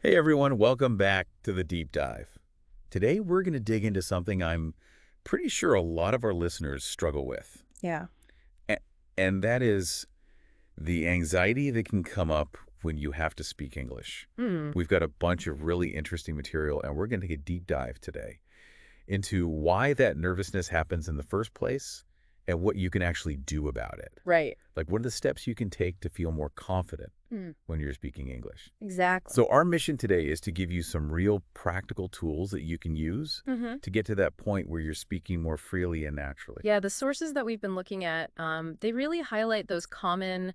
Hey everyone, welcome back to the deep dive. Today we're going to dig into something I'm pretty sure a lot of our listeners struggle with. Yeah. A- And that is the anxiety that can come up when you have to speak English. Mm, We've got a bunch of really interesting material, and we're going to take a deep dive today into why that nervousness happens in the first place and what you can actually do about it. right. Like, what are the steps you can take to feel more confident Mm, when you're speaking English? exactly. So our mission today is to give you some real practical tools that you can use hmm to get to that point where you're speaking more freely and naturally. Yeah, the sources that we've been looking at, they really highlight those common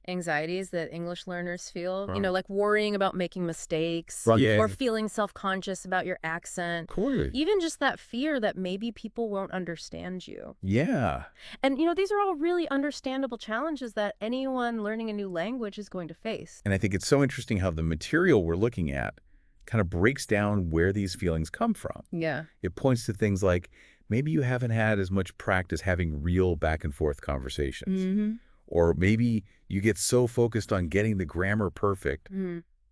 anxieties that English learners feel, Right. like worrying about making mistakes Right. Yeah. or feeling self-conscious about your accent, Cool. even just that fear that maybe people won't understand you. Yeah. And, these are all really understandable challenges that anyone learning a new language is going to face. And I think it's so interesting how the material we're looking at kind of breaks down where these feelings come from. Yeah. It points to things like maybe you haven't had as much practice having real back and forth conversations. Mm-hmm. Or maybe you get so focused on getting the grammar perfect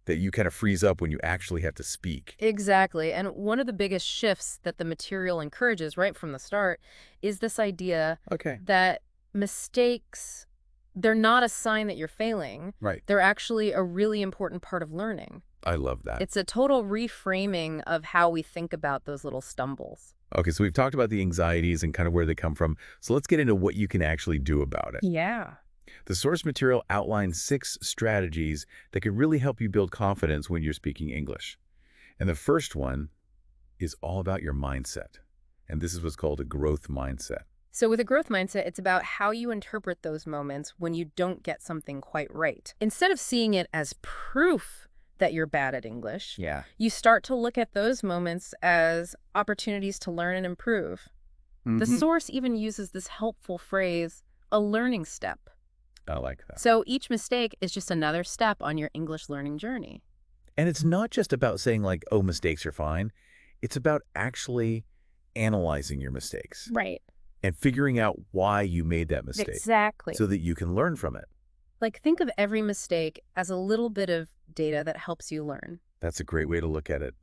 that you kind of freeze up when you actually have to speak. Exactly. And one of the biggest shifts that the material encourages right from the start is this idea Okay. that mistakes, they're not a sign that you're failing. Right. They're actually a really important part of learning. I love that. It's a total reframing of how we think about those little stumbles. Okay, so we've talked about the anxieties and kind of where they come from. So let's get into what you can actually do about it. Yeah. The source material outlines 6 strategies that can really help you build confidence when you're speaking English. And the first one is all about your mindset. And this is what's called a growth mindset. So with a growth mindset, it's about how you interpret those moments when you don't get something quite right. Instead of seeing it as proof that you're bad at English, Yeah. you start to look at those moments as opportunities to learn and improve. The source even uses this helpful phrase, a learning step. I like that. So each mistake is just another step on your English learning journey. And it's not just about saying like, oh, mistakes are fine. It's about actually analyzing your mistakes Right. and figuring out why you made that mistake Exactly. so that you can learn from it. Like, think of every mistake as a little bit of data that helps you learn. That's a great way to look at it.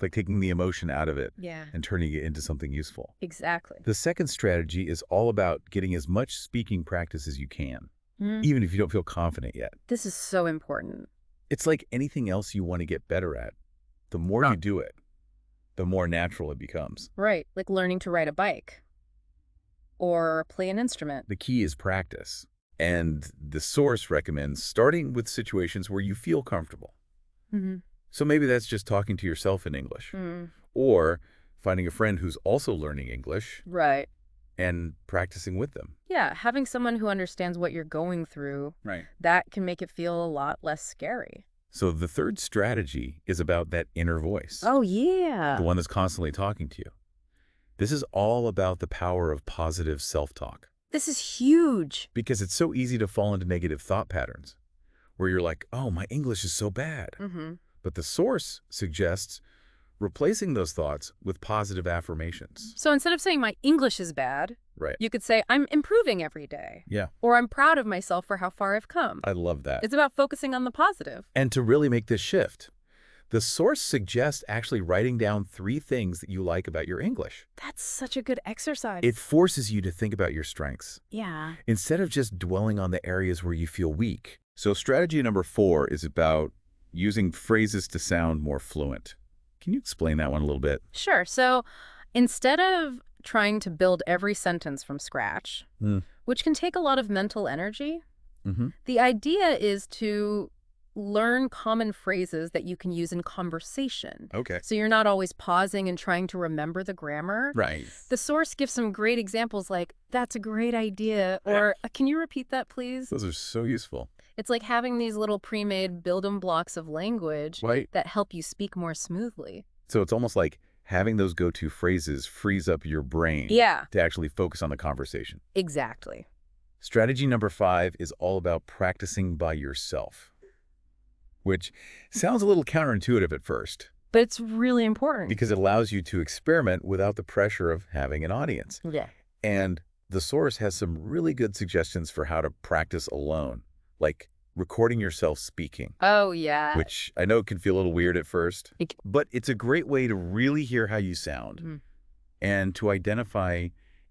Like taking the emotion out of it Yeah. and turning it into something useful. Exactly. The second strategy is all about getting as much speaking practice as you can, Mhm. even if you don't feel confident yet. This is so important. It's like anything else you want to get better at. The more you do it, the more natural it becomes. Right. Like learning to ride a bike or play an instrument. The key is practice. And the source recommends starting with situations where you feel comfortable. Mm-hmm. So maybe that's just talking to yourself in English, Mm. or finding a friend who's also learning English Right. and practicing with them. Yeah. Having someone who understands what you're going through, Right. that can make it feel a lot less scary. So the third strategy is about that inner voice, Oh, yeah. the one that's constantly talking to you. This is all about the power of positive self-talk, This is huge. because it's so easy to fall into negative thought patterns where you're like, oh, my English is so bad. Mm-hmm. But the source suggests replacing those thoughts with positive affirmations. So instead of saying my English is bad, Right. you could say I'm improving every day. Yeah, Or I'm proud of myself for how far I've come. I love that. It's about focusing on the positive. And to really make this shift, the source suggests actually writing down 3 things that you like about your English. That's such a good exercise. It forces you to think about your strengths Yeah. instead of just dwelling on the areas where you feel weak. So strategy number 4 is about using phrases to sound more fluent. Can you explain that one a little bit? Sure. So instead of trying to build every sentence from scratch, which can take a lot of mental energy, Mm-hmm. the idea is to learn common phrases that you can use in conversation. Okay. So you're not always pausing and trying to remember the grammar. Right. The source gives some great examples like, that's a great idea, or can you repeat that, please? Those are so useful. It's like having these little pre-made build-em blocks of language Right. that help you speak more smoothly. So it's almost like having those go-to phrases frees up your brain Yeah, to actually focus on the conversation. exactly. Strategy number 5 is all about practicing by yourself, which sounds a little counterintuitive at first But it's really important. because it allows you to experiment without the pressure of having an audience. Yeah. And the source has some really good suggestions for how to practice alone, like recording yourself speaking, Oh, yeah. which I know can feel a little weird at first, It- but it's a great way to really hear how you sound Mm. and to identify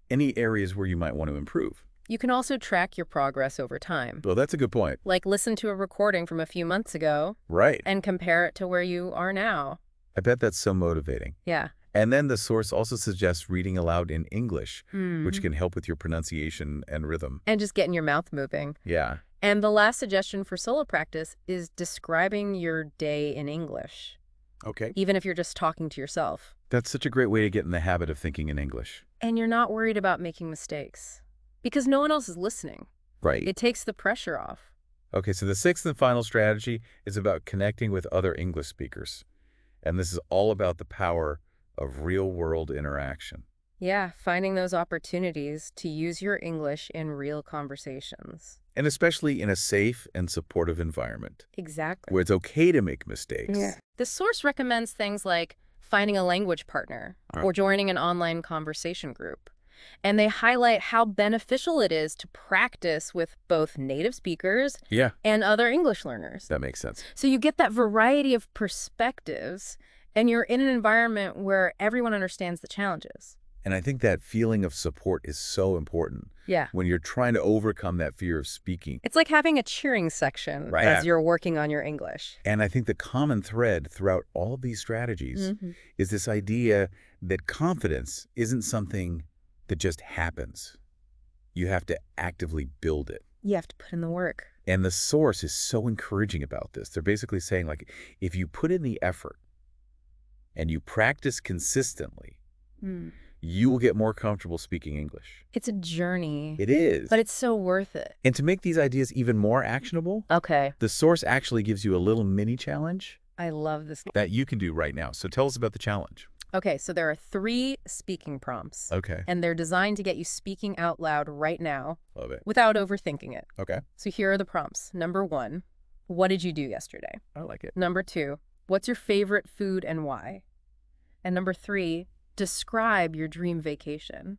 any areas where you might want to improve. You can also track your progress over time. Well, that's a good point. Like listen to a recording from a few months ago Right. and compare it to where you are now. I bet that's so motivating. Yeah. And then the source also suggests reading aloud in English, which Mm. can help with your pronunciation and rhythm. And just getting your mouth moving. Yeah. And the last suggestion for solo practice is describing your day in English, Okay. even if you're just talking to yourself. That's such a great way to get in the habit of thinking in English. And you're not worried about making mistakes because no one else is listening. Right. It takes the pressure off. Okay, so the sixth and final strategy is about connecting with other English speakers. And this is all about the power of real-world interaction. Yeah, finding those opportunities to use your English in real conversations. And especially in a safe and supportive environment, Exactly. where it's okay to make mistakes. Yeah. The source recommends things like finding a language partner or joining an online conversation group. And they highlight how beneficial it is to practice with both native speakers Yeah, and other English learners. that makes sense. So you get that variety of perspectives, and you're in an environment where everyone understands the challenges. And I think that feeling of support is so important Yeah. when you're trying to overcome that fear of speaking. It's like having a cheering section Right. as you're working on your English. And I think the common thread throughout all of these strategies is this idea that confidence isn't something that just happens. You have to actively build it. You have to put in the work. And the source is so encouraging about this. They're basically saying, like, if you put in the effort and you practice consistently, you will get more comfortable speaking English. It's a journey. It is. But it's so worth it. And to make these ideas even more actionable, Okay. the source actually gives you a little mini challenge I love this. that you can do right now. So tell us about the challenge. Okay, so there are 3 speaking prompts. Okay. And they're designed to get you speaking out loud right now Love it. without overthinking it. Okay. So here are the prompts. Number 1, what did you do yesterday? I like it. Number 2, what's your favorite food and why? And number 3, describe your dream vacation.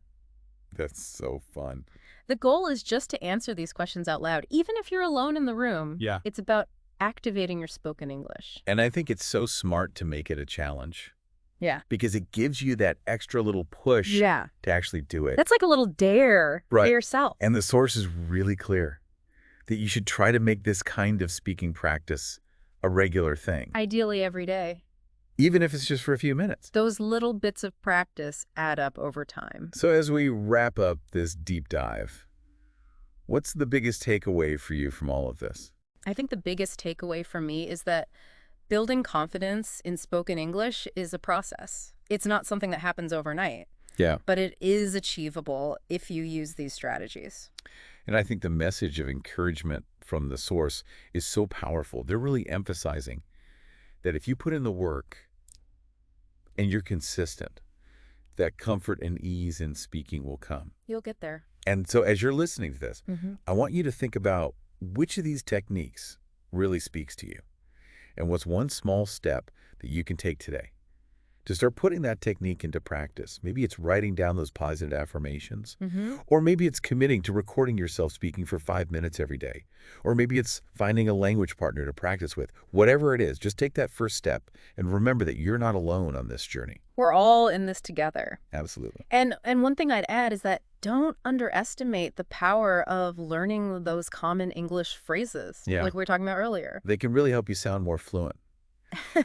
That's so fun. The goal is just to answer these questions out loud, even if you're alone in the room. Yeah. It's about activating your spoken English. And I think it's so smart to make it a challenge Yeah. because it gives you that extra little push Yeah. to actually do it. That's like a little dare Right. for yourself. And the source is really clear that you should try to make this kind of speaking practice a regular thing, Ideally every day. even if it's just for a few minutes. Those little bits of practice add up over time. So as we wrap up this deep dive, what's the biggest takeaway for you from all of this? I think the biggest takeaway from me is that building confidence in spoken English is a process. It's not something that happens overnight, Yeah. but it is achievable if you use these strategies. And I think the message of encouragement from the source is so powerful. They're really emphasizing that if you put in the work and you're consistent, that comfort and ease in speaking will come. You'll get there. And so as you're listening to this, Mm-hmm. I want you to think about which of these techniques really speaks to you and what's one small step that you can take today to start putting that technique into practice. Maybe it's writing down those positive affirmations, Mm-hmm. or maybe it's committing to recording yourself speaking for 5 minutes every day, or maybe it's finding a language partner to practice with. Whatever it is, just take that first step and remember that you're not alone on this journey. We're all in this together. Absolutely. And one thing I'd add is that don't underestimate the power of learning those common English phrases, Yeah. like we were talking about earlier. They can really help you sound more fluent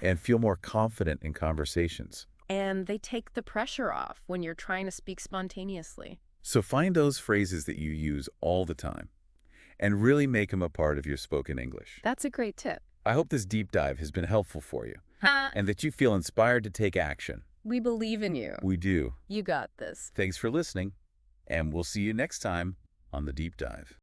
and feel more confident in conversations. And they take the pressure off when you're trying to speak spontaneously. So find those phrases that you use all the time and really make them a part of your spoken English. That's a great tip. I hope this deep dive has been helpful for you and that you feel inspired to take action. We believe in you. We do. You got this. Thanks for listening, and we'll see you next time on The Deep Dive.